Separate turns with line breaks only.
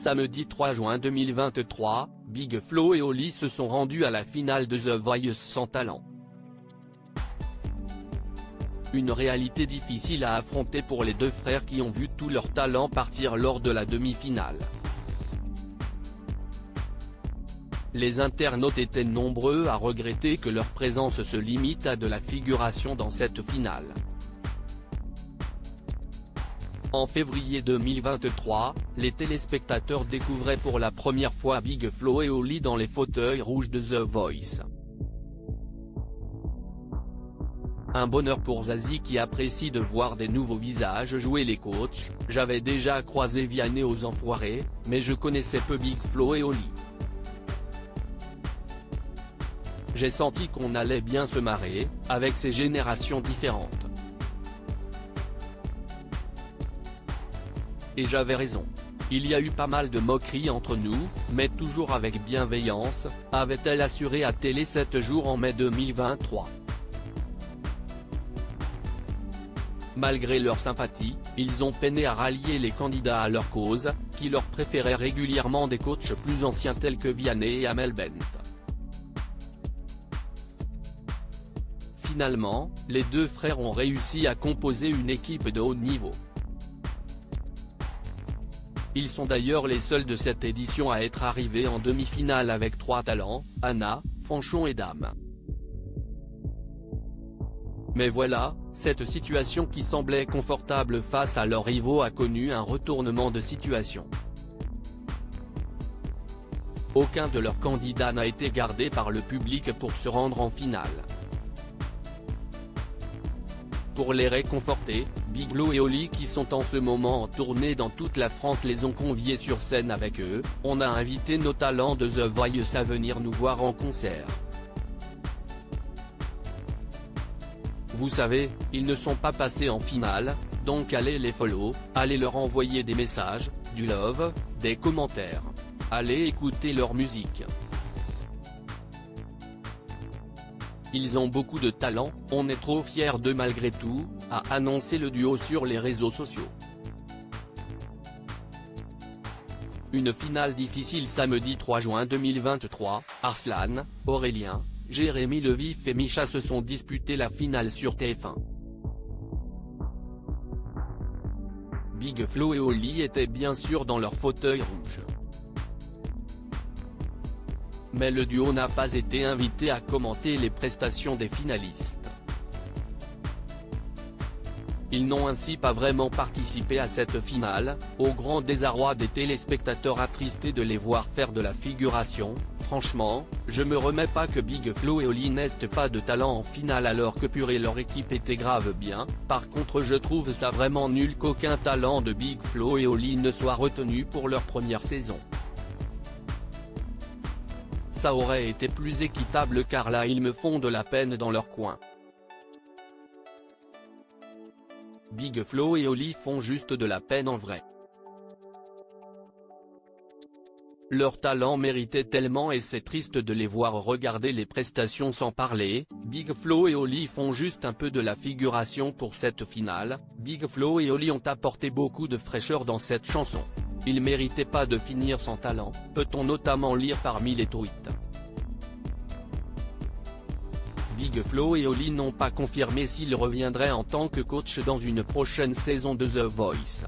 Samedi 3 juin 2023, Big Flo et Oli se sont rendus à la finale de The Voice sans talent. Une réalité difficile à affronter pour les deux frères qui ont vu tout leur talent partir lors de la demi-finale. Les internautes étaient nombreux à regretter que leur présence se limite à de la figuration dans cette finale. En février 2023, les téléspectateurs découvraient pour la première fois Big Flo et Oli dans les fauteuils rouges de The Voice. Un bonheur pour Zazie qui apprécie de voir des nouveaux visages jouer les coachs. J'avais déjà croisé Vianney aux Enfoirés, mais je connaissais peu Big Flo et Oli. J'ai senti qu'on allait bien se marrer, avec ces générations différentes. Et j'avais raison. Il y a eu pas mal de moqueries entre nous, mais toujours avec bienveillance, avait-elle assuré à Télé 7 jours en mai 2023. Malgré leur sympathie, ils ont peiné à rallier les candidats à leur cause, qui leur préféraient régulièrement des coachs plus anciens tels que Vianney et Amel Bent. Finalement, les deux frères ont réussi à composer une équipe de haut niveau. Ils sont d'ailleurs les seuls de cette édition à être arrivés en demi-finale avec 3 talents, Anna, Fanchon et Dame. Mais voilà, cette situation qui semblait confortable face à leurs rivaux a connu un retournement de situation. Aucun de leurs candidats n'a été gardé par le public pour se rendre en finale. Pour les réconforter, Big Flo et Oli qui sont en ce moment en tournée dans toute la France les ont conviés sur scène avec eux. On a invité nos talents de The Voice à venir nous voir en concert. Vous savez, ils ne sont pas passés en finale, donc allez les follow, allez leur envoyer des messages, du love, des commentaires. Allez écouter leur musique. Ils ont beaucoup de talent, on est trop fiers d'eux malgré tout, a annoncé le duo sur les réseaux sociaux. Une finale difficile samedi 3 juin 2023, Arslan, Aurélien, Jérémy Le Vif et Micha se sont disputés la finale sur TF1. Big Flo et Oli étaient bien sûr dans leur fauteuil rouge. Mais le duo n'a pas été invité à commenter les prestations des finalistes. Ils n'ont ainsi pas vraiment participé à cette finale, au grand désarroi des téléspectateurs attristés de les voir faire de la figuration. Franchement, je me remets pas que Big Flo et Oli n'aient pas de talent en finale alors que purée leur équipe était grave bien. Par contre je trouve ça vraiment nul qu'aucun talent de Big Flo et Oli ne soit retenu pour leur première saison. Ça aurait été plus équitable car là ils me font de la peine dans leur coin. Big Flo et Oli font juste de la peine en vrai. Leur talent méritait tellement et c'est triste de les voir regarder les prestations sans parler. Big Flo et Oli font juste un peu de la figuration pour cette finale. Big Flo et Oli ont apporté beaucoup de fraîcheur dans cette chanson. Ils méritaient pas de finir sans talent, peut-on notamment lire parmi les tweets. Big Flo et Oli n'ont pas confirmé s'ils reviendraient en tant que coach dans une prochaine saison de The Voice.